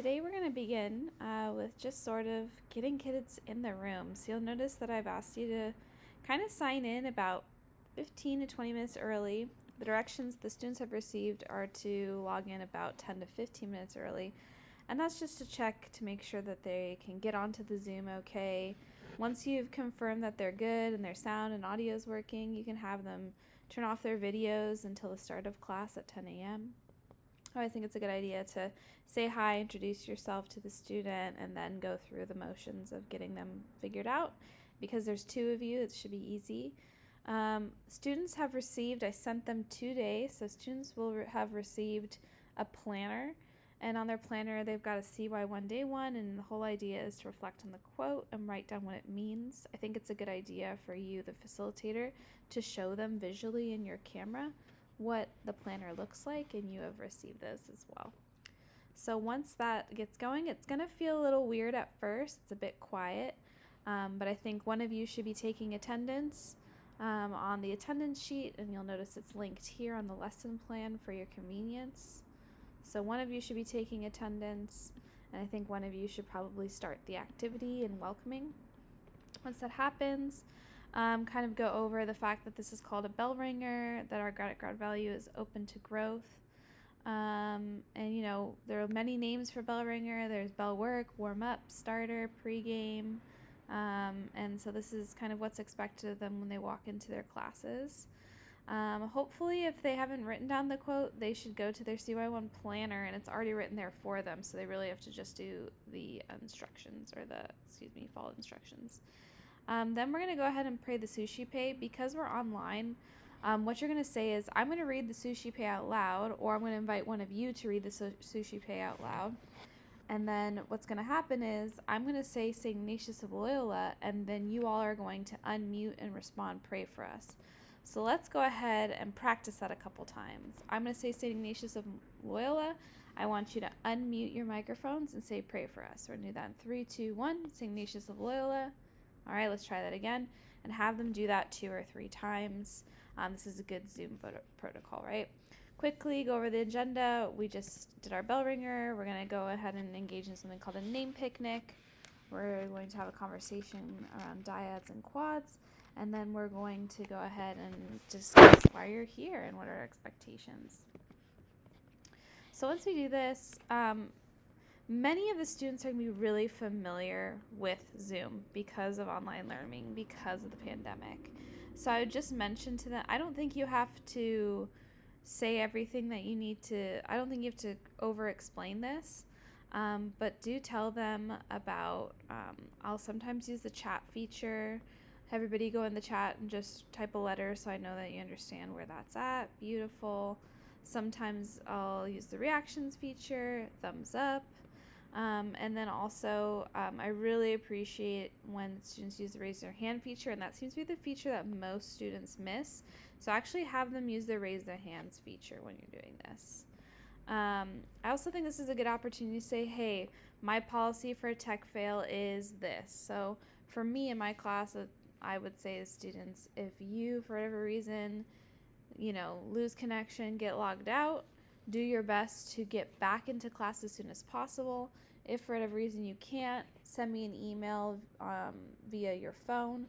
today we're going to begin with just sort of getting kids in the room. So you'll notice that I've asked you to kind of sign in about 15 to 20 minutes early. The directions the students have received are to log in about 10 to 15 minutes early. And that's just to check to make sure that they can get onto the Zoom okay. Once you've confirmed that they're good and their sound and audio is working, you can have them turn off their videos until the start of class at 10 a.m. I think it's a good idea to say hi, introduce yourself to the student, and then go through the motions of getting them figured out. Because there's two of you, it should be easy. Students have received, I sent them today, so students will have received a planner. And on their planner, they've got a CY1 Day 1, and the whole idea is to reflect on the quote and write down what it means. I think it's a good idea for you, the facilitator, to show them visually in your camera what the planner looks like, and you have received this as well. So once that gets going, it's going to feel a little weird at first. It's a bit quiet, but I think one of you should be taking attendance on the attendance sheet, and you'll notice it's linked here on the lesson plan for your convenience. So one of you should be taking attendance, and I think one of you should probably start the activity and welcoming. Once that happens, kind of go over the fact that this is called a bell ringer, that our grad value is open to growth. And there are many names for bell ringer. There's bell work, warm up, starter, pregame. And so this is kind of what's expected of them when they walk into their classes. Hopefully, if they haven't written down the quote, they should go to their CY1 planner, and it's already written there for them. So they really have to just do the instructions, or follow instructions. Then we're going to go ahead and pray the Sushi Pay. Because we're online, what you're going to say is, I'm going to read the Sushi Pay out loud, or I'm going to invite one of you to read the Sushi Pay out loud. And then what's going to happen is, I'm going to say St. Ignatius of Loyola, and then you all are going to unmute and respond, pray for us. So let's go ahead and practice that a couple times. I'm going to say St. Ignatius of Loyola. I want you to unmute your microphones and say, pray for us. We're going to do that in 3, 2, 1. St. Ignatius of Loyola. All right, let's try that again, and have them do that 2 or 3 times. This is a good Zoom protocol, right? Quickly go over the agenda. We just did our bell ringer. We're going to go ahead and engage in something called a name picnic. We're going to have a conversation around dyads and quads, and then we're going to go ahead and discuss why you're here and what are our expectations. So once we do this, many of the students are going to be really familiar with Zoom because of online learning, because of the pandemic. So I would just mention to them, I don't think you have to say everything that you need to. I don't think you have to over-explain this, but do tell them about, I'll sometimes use the chat feature. Everybody go in the chat and just type a letter so I know that you understand where that's at. Beautiful. Sometimes I'll use the reactions feature, thumbs up. And then also, I really appreciate when students use the raise their hand feature, and that seems to be the feature that most students miss. So actually have them use the raise their hands feature when you're doing this. I also think this is a good opportunity to say, hey, my policy for a tech fail is this. So for me in my class, I would say to students, if you, for whatever reason, lose connection, get logged out, do your best to get back into class as soon as possible. If for whatever reason you can't, send me an email via your phone,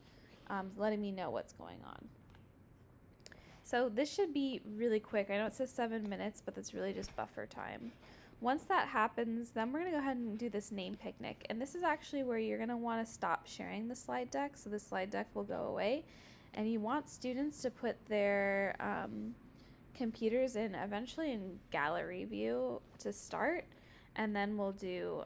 letting me know what's going on. So this should be really quick. I know it says 7 minutes, but that's really just buffer time. Once that happens, then we're going to go ahead and do this name picnic. And this is actually where you're going to want to stop sharing the slide deck. So the slide deck will go away. And you want students to put their computers eventually in gallery view to start, and then we'll do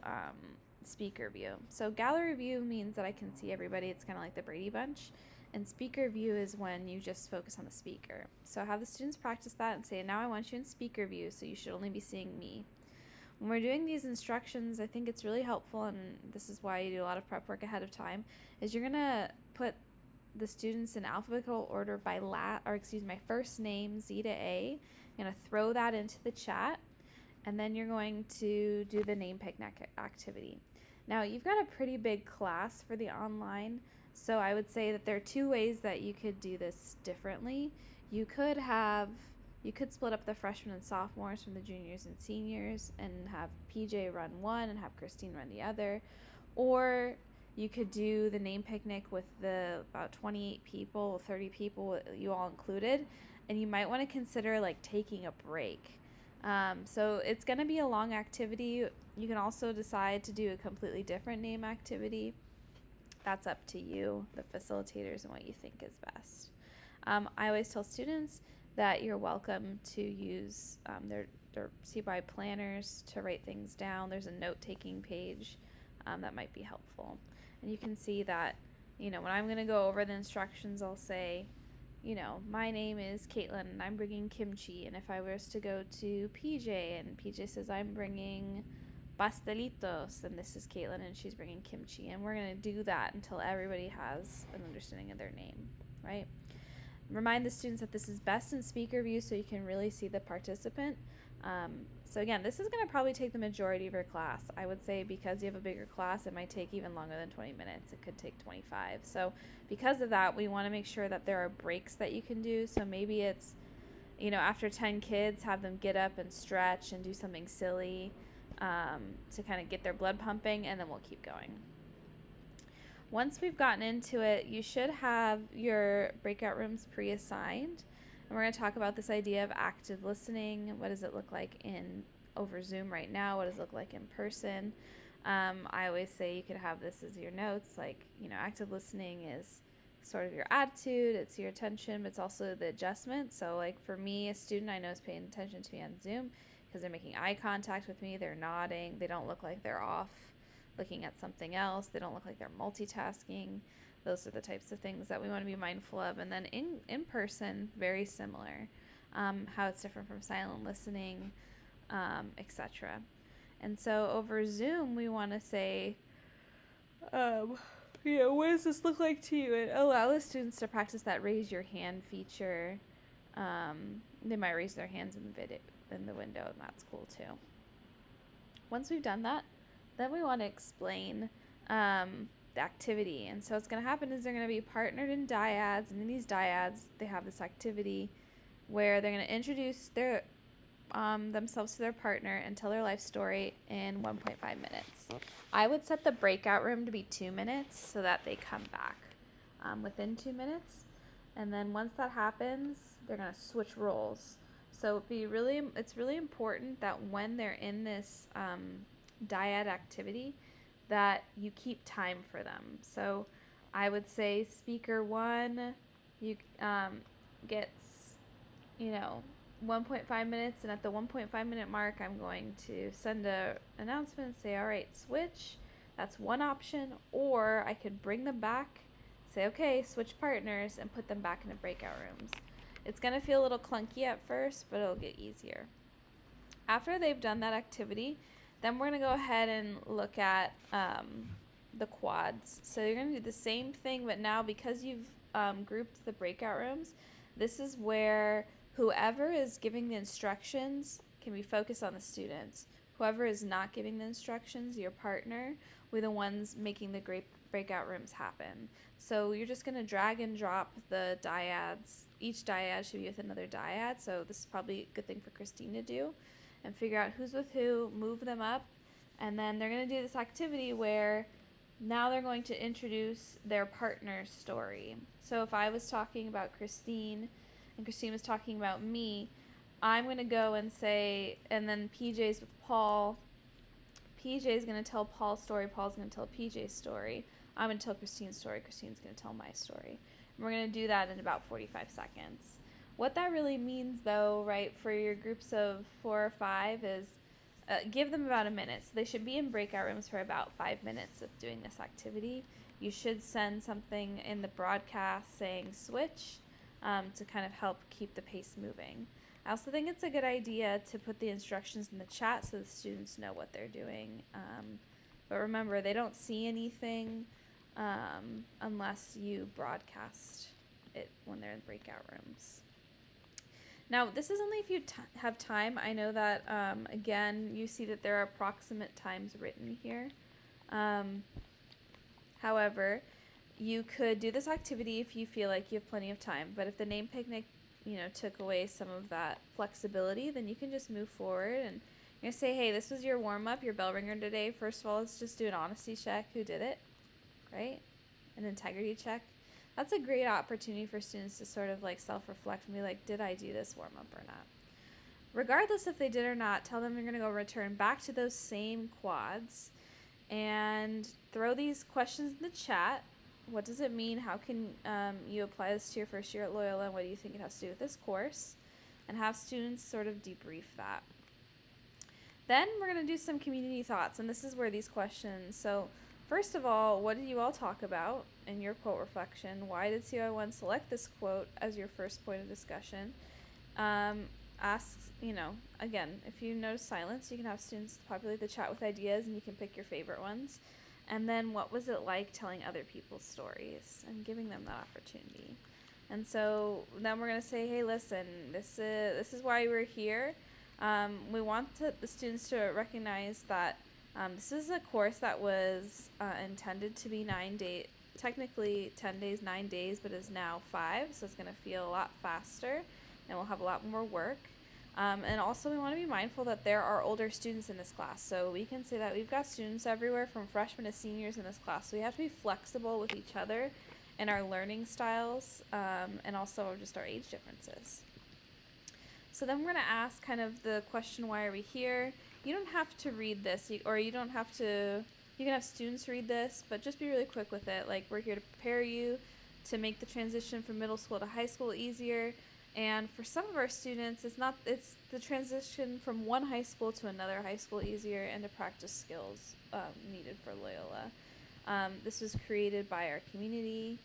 speaker view. So gallery view means that I can see everybody. It's kind of like the Brady Bunch. And speaker view is when you just focus on the speaker. So have the students practice that and say, now I want you in speaker view, so you should only be seeing me. When we're doing these instructions, I think it's really helpful, and this is why you do a lot of prep work ahead of time, is you're going to put the students in alphabetical order by my first name, Z to A. I'm going to throw that into the chat, and then you're going to do the name picnic activity. Now, you've got a pretty big class for the online, so I would say that there are 2 ways that you could do this differently. You could You could split up the freshmen and sophomores from the juniors and seniors and have PJ run one and have Christine run the other. Or you could do the name picnic with the about 28 people, 30 people, you all included. And you might want to consider like taking a break. So it's going to be a long activity. You can also decide to do a completely different name activity. That's up to you, the facilitators, and what you think is best. I always tell students that you're welcome to use their CBI planners to write things down. There's a note-taking page that might be helpful. And you can see that, when I'm going to go over the instructions, I'll say, my name is Caitlin and I'm bringing kimchi. And if I was to go to PJ and PJ says I'm bringing pastelitos, and this is Caitlin and she's bringing kimchi. And we're going to do that until everybody has an understanding of their name, right? Remind the students that this is best in speaker view so you can really see the participant. So again, this is going to probably take the majority of your class. I would say because you have a bigger class, it might take even longer than 20 minutes. It could take 25. So because of that, we want to make sure that there are breaks that you can do. So maybe it's, after 10 kids, have them get up and stretch and do something silly to kind of get their blood pumping, and then we'll keep going. Once we've gotten into it, you should have your breakout rooms pre-assigned. And we're going to talk about this idea of active listening. What does it look like over Zoom right now? What does it look like in person? I always say you could have this as your notes. Like, active listening is sort of your attitude. It's your attention, but it's also the adjustment. So like for me, a student I know is paying attention to me on Zoom because they're making eye contact with me. They're nodding. They don't look like they're off looking at something else. They don't look like they're multitasking. Those are the types of things that we want to be mindful of. And then in person, very similar, how it's different from silent listening, etc. And so over Zoom, we want to say, what does this look like to you? And allow the students to practice that raise your hand feature. They might raise their hands in the window, and that's cool too. Once we've done that, then we want to explain the activity. And so what's going to happen is they're going to be partnered in dyads, and in these dyads they have this activity where they're going to introduce their themselves to their partner and tell their life story in 1.5 minutes. I would set the breakout room to be 2 minutes so that they come back within 2 minutes, and then once that happens they're going to switch roles. So it's really important that when they're in this dyad activity that you keep time for them. So I would say speaker 1 gets 1.5 minutes, and at the 1.5 minute mark I'm going to send a announcement and say, all right, switch. That's one option. Or I could bring them back, say, okay, switch partners, and put them back into breakout rooms. It's going to feel a little clunky at first, but it'll get easier. After they've done that activity, then we're going to go ahead and look at the quads. So you're going to do the same thing, but now because you've grouped the breakout rooms, this is where whoever is giving the instructions can be focused on the students. Whoever is not giving the instructions, your partner, we're the ones making the breakout rooms happen. So you're just going to drag and drop the dyads. Each dyad should be with another dyad, so this is probably a good thing for Christine to do. And figure out who's with who, move them up, and then they're going to do this activity where now they're going to introduce their partner's story. So if I was talking about Christine and Christine was talking about me, I'm going to go and say, and then PJ's with Paul. PJ's going to tell Paul's story, Paul's going to tell PJ's story. I'm going to tell Christine's story, Christine's going to tell my story. And we're going to do that in about 45 seconds. What that really means, though, right, for your groups of 4 or 5 is give them about a minute. So they should be in breakout rooms for about 5 minutes of doing this activity. You should send something in the broadcast saying switch to kind of help keep the pace moving. I also think it's a good idea to put the instructions in the chat so the students know what they're doing. But remember, they don't see anything unless you broadcast it when they're in breakout rooms. Now, this is only if you have time. I know that, again, you see that there are approximate times written here. However, you could do this activity if you feel like you have plenty of time. But if the name picnic took away some of that flexibility, then you can just move forward and you're going to say, hey, this was your warm-up, your bell ringer today. First of all, let's just do an honesty check. Who did it, right? An integrity check. That's a great opportunity for students to sort of like self-reflect and be like, did I do this warm-up or not? Regardless if they did or not, tell them you're going to go return back to those same quads and throw these questions in the chat. What does it mean? How can you apply this to your first year at Loyola? And what do you think it has to do with this course? And have students sort of debrief that. Then we're going to do some community thoughts, and this is where these questions. So first of all, what did you all talk about in your quote reflection? Why did CY1 select this quote as your first point of discussion? Ask, again, if you notice silence, you can have students populate the chat with ideas and you can pick your favorite ones. And then what was it like telling other people's stories and giving them that opportunity? And so then we're going to say, hey, listen, this is why we're here. We want the students to recognize that this is a course that was intended to be 9 days, technically 10 days, 9 days, but is now 5, so it's going to feel a lot faster and we'll have a lot more work. And also we want to be mindful that there are older students in this class, so we can say that we've got students everywhere from freshmen to seniors in this class, so we have to be flexible with each other and our learning styles and also just our age differences. So then we're going to ask kind of the question, why are we here? You don't have to read this, or you don't have to, you can have students read this, but just be really quick with it. Like, we're here to prepare you to make the transition from middle school to high school easier. And for some of our students, it's the transition from one high school to another high school easier and to practice skills needed for Loyola. This was created by our community.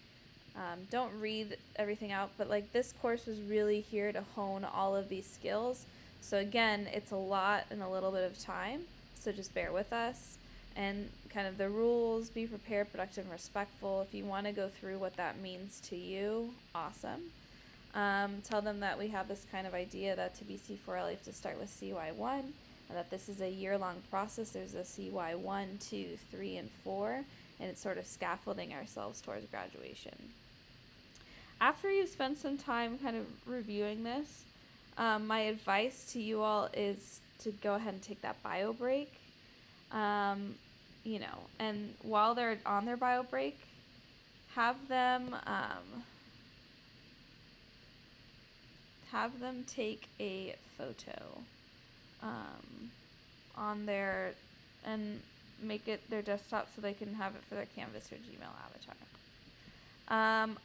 Don't read everything out, but like this course was really here to hone all of these skills. So again, it's a lot in a little bit of time, so just bear with us. And kind of the rules, be prepared, productive, and respectful. If you want to go through what that means to you, awesome. Tell them that we have this kind of idea that to be C4L you have to start with CY1, and that this is a year-long process. There's a CY1, 2, 3, and 4, and it's sort of scaffolding ourselves towards graduation. After you've spent some time kind of reviewing this, my advice to you all is to go ahead and take that bio break. And while they're on their bio break, have them take a photo on their, and make it their desktop so they can have it for their Canvas or Gmail avatar.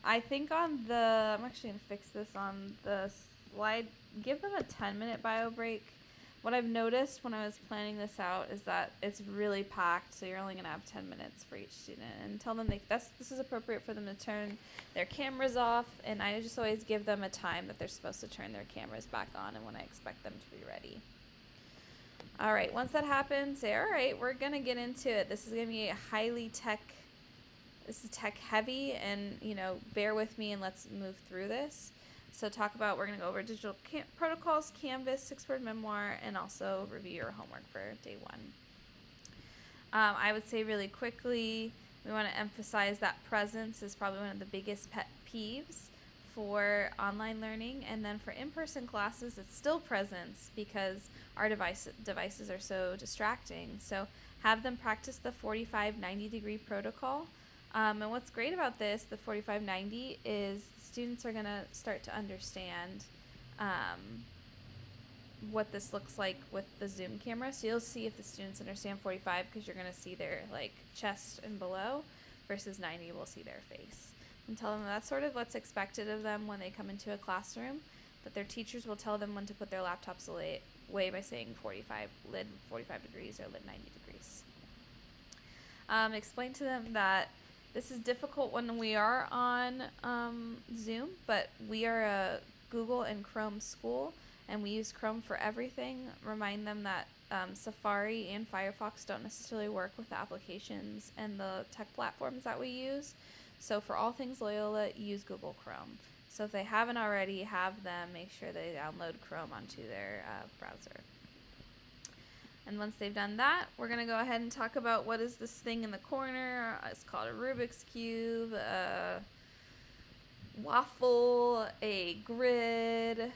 I think I'm actually going to fix this on the slide. Give them a 10-minute bio break. What I've noticed when I was planning this out is that it's really packed, so you're only going to have 10 minutes for each student. And tell them this is appropriate for them to turn their cameras off, and I just always give them a time that they're supposed to turn their cameras back on and when I expect them to be ready. All right, once that happens, say, all right, we're going to get into it. This is going to be this is tech heavy, and, bear with me and let's move through this. So we're going to go over digital protocols, Canvas, 6-word memoir, and also review your homework for day 1. I would say really quickly, we want to emphasize that presence is probably one of the biggest pet peeves for online learning. And then for in-person classes, it's still presence because our devices are so distracting. So have them practice the 45-90 degree protocol. And what's great about this, the 45-90, is students are going to start to understand what this looks like with the Zoom camera. So you'll see if the students understand 45 because you're going to see their chest and below, versus 90 will see their face. And tell them that's sort of what's expected of them when they come into a classroom, but their teachers will tell them when to put their laptops away by saying lid 45 degrees or lid 90 degrees. Explain to them that this is difficult when we are on Zoom, but we are a Google and Chrome school, and we use Chrome for everything. Remind them that Safari and Firefox don't necessarily work with the applications and the tech platforms that we use. So for all things Loyola, use Google Chrome. So if they haven't already, have them make sure they download Chrome onto their browser. And once they've done that, we're going to go ahead and talk about what is this thing in the corner. It's called a Rubik's Cube. waffle, a grid,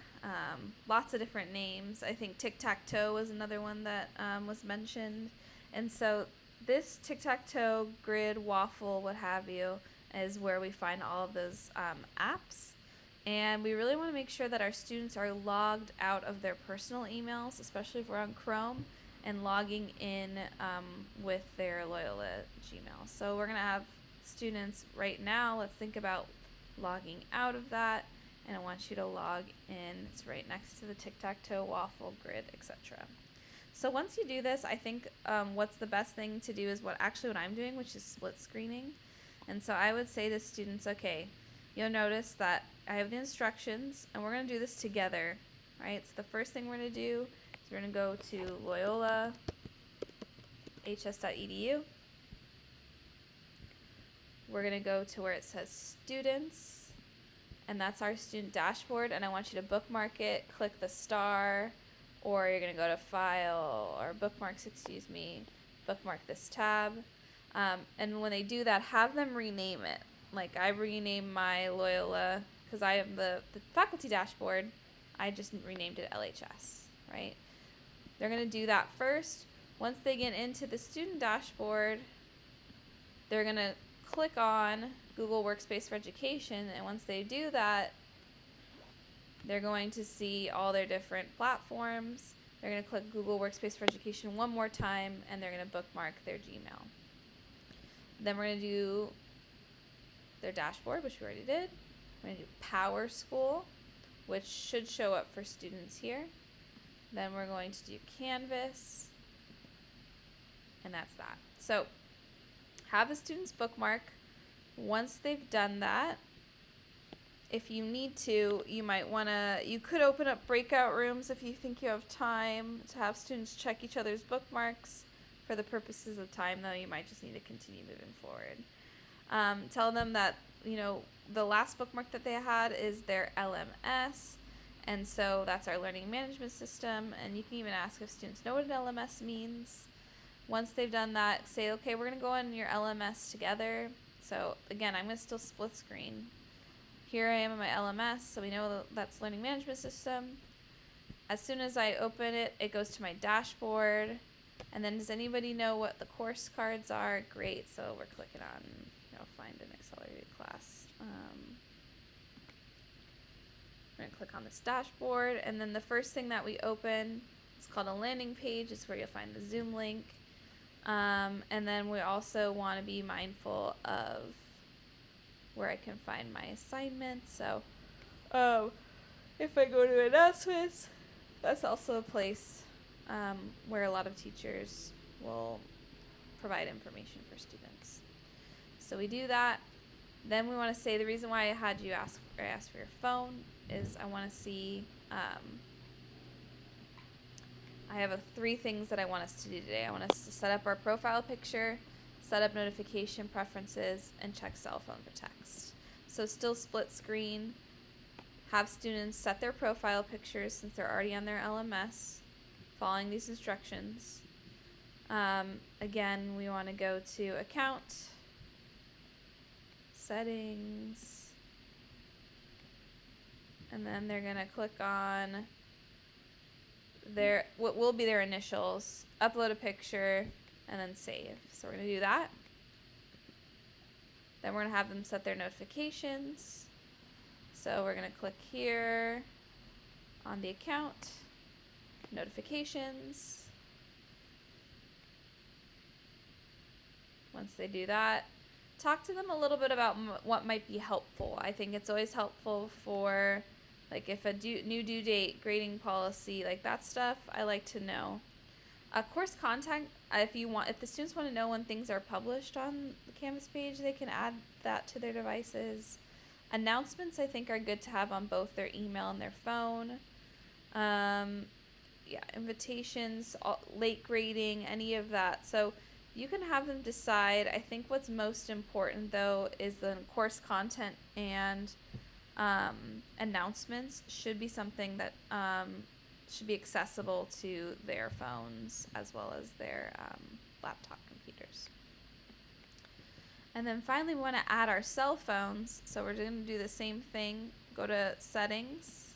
lots of different names. I think tic-tac-toe was another one that was mentioned. And so this tic-tac-toe, grid, waffle, what have you, is where we find all of those apps. And we really want to make sure that our students are logged out of their personal emails, especially if we're on Chrome, and logging in with their Loyola Gmail. So we're going to have students right now, let's think about logging out of that, and I want you to log in. It's right next to the tic-tac-toe, waffle, grid, etc. So once you do this, I think what's the best thing to do is what I'm doing, which is split screening. And so I would say to students, okay, you'll notice that I have the instructions, and we're going to do this together, right? So the first thing we're going to do is we're going to go to loyolahs.edu. We're going to go to where it says students, and that's our student dashboard, and I want you to bookmark it, click the star, or you're going to go to file, or bookmarks, bookmark this tab. And when they do that, have them rename it. Like I rename my Loyola, because I have the faculty dashboard, I just renamed it LHS, right? They're going to do that first. Once they get into the student dashboard, they're going to click on Google Workspace for Education, and once they do that, they're going to see all their different platforms. They're going to click Google Workspace for Education one more time, and they're going to bookmark their Gmail. Then we're going to do their dashboard, which we already did. We're going to do Power School, which should show up for students here. Then we're going to do Canvas, and that's that. So have the students bookmark. Once they've done that, if you need to, you could open up breakout rooms if you think you have time to have students check each other's bookmarks. For the purposes of time, though, you might just need to continue moving forward. Tell them that, the last bookmark that they had is their LMS, and so that's our learning management system, and you can even ask if students know what an LMS means. Once they've done that, say, okay, we're going to go on your LMS together. So again, I'm going to still split screen. Here I am in my LMS, so we know that's learning management system. As soon as I open it, it goes to my dashboard. And then does anybody know what the course cards are? Great, so we're clicking on, find an accelerated class. We're going to click on this dashboard, and then the first thing that we open is called a landing page. It's where you'll find the Zoom link. And then we also want to be mindful of where I can find my assignments. So if I go to announcements, that's also a place where a lot of teachers will provide information for students. So we do that. Then we want to say the reason why I had you ask for your phone is I want to see, I have 3 things that I want us to do today. I want us to set up our profile picture, set up notification preferences, and check cell phone for text. So still split screen, have students set their profile pictures since they're already on their LMS, following these instructions. Again, we want to go to account, settings, and then they're going to click on what will be their initials, upload a picture, and then save. So we're going to do that. Then we're going to have them set their notifications. So we're going to click here on the account, notifications. Once they do that, talk to them a little bit about what might be helpful. I think it's always helpful for, like, if a new due date, grading policy, like that stuff, I like to know. Course content, if the students want to know when things are published on the Canvas page, they can add that to their devices. Announcements, I think, are good to have on both their email and their phone. Invitations, late grading, any of that. So you can have them decide. I think what's most important, though, is the course content and announcements should be something that should be accessible to their phones as well as their laptop computers. And then finally, we want to add our cell phones. So we're going to do the same thing. Go to settings.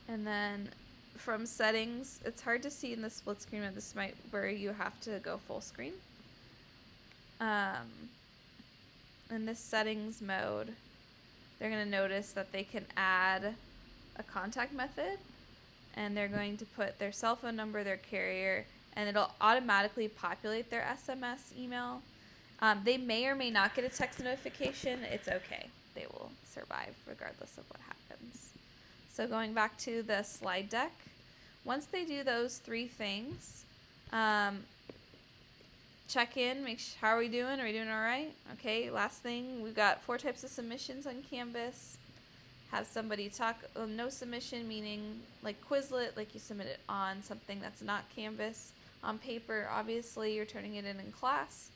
And then from settings, it's hard to see in the split screen, but this might where you have to go full screen. In this settings mode, they're going to notice that they can add a contact method, and they're going to put their cell phone number, their carrier, and it'll automatically populate their SMS email. They may or may not get a text notification. It's okay. They will survive regardless of what happens. So going back to the slide deck, once they do those 3 things, check in, how are we doing? Are we doing all right? Okay, last thing, we've got 4 types of submissions on Canvas. Have somebody talk, no submission, meaning like Quizlet, like you submit it on something that's not Canvas. On paper, obviously, you're turning it in class.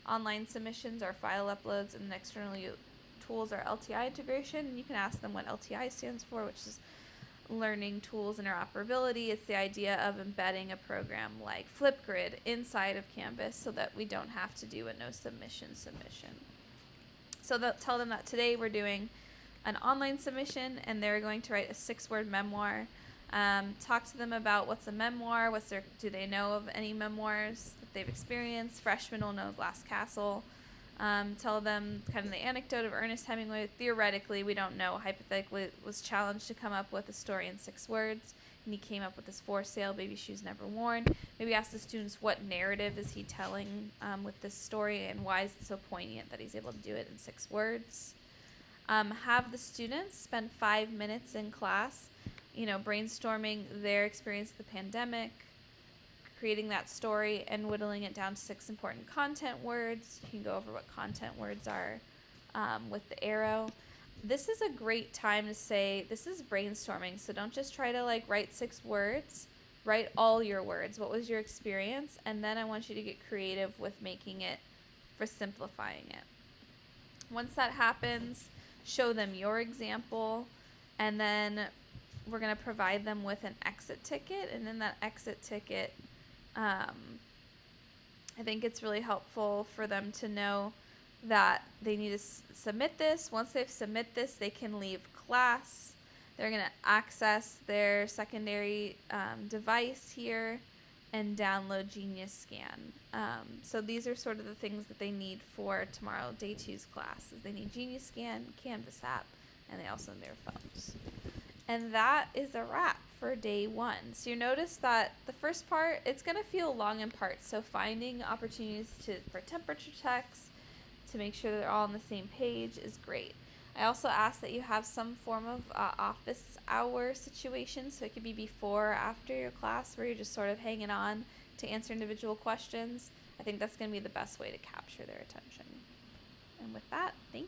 Online submissions are file uploads, and external tools are LTI integration. And you can ask them what LTI stands for, which is Learning Tools Interoperability. It's the idea of embedding a program like Flipgrid inside of Canvas so that we don't have to do a no submission. So tell them that today we're doing an online submission, and they're going to write a 6-word memoir. Talk to them about what's a memoir, do they know of any memoirs that they've experienced. Freshmen will know Glass Castle. Tell them kind of the anecdote of Ernest Hemingway. Theoretically, we don't know. Hypothetically, was challenged to come up with a story in 6 words, and he came up with this For Sale, Baby Shoes Never Worn. Maybe ask the students what narrative is he telling with this story, and why is it so poignant that he's able to do it in 6 words. Have the students spend 5 minutes in class, brainstorming their experience of the pandemic, creating that story, and whittling it down to 6 important content words. You can go over what content words are with the arrow. This is a great time to say, this is brainstorming, so don't just try to write 6 words. Write all your words. What was your experience? And then I want you to get creative with making it, for simplifying it. Once that happens, show them your example, and then we're going to provide them with an exit ticket. And in that exit ticket, I think it's really helpful for them to know that they need to submit this. Once they've submit this, they can leave class. They're going to access their secondary device here and download Genius Scan. So these are sort of the things that they need for tomorrow, day 2's class. Is they need Genius Scan, Canvas app, and they also need their phones. And that is a wrap for day 1. So you notice that the first part, it's going to feel long in parts. So finding opportunities for temperature checks to make sure they're all on the same page is great. I also ask that you have some form of office hour situation. So it could be before or after your class where you're just sort of hanging on to answer individual questions. I think that's going to be the best way to capture their attention. And with that, thank you.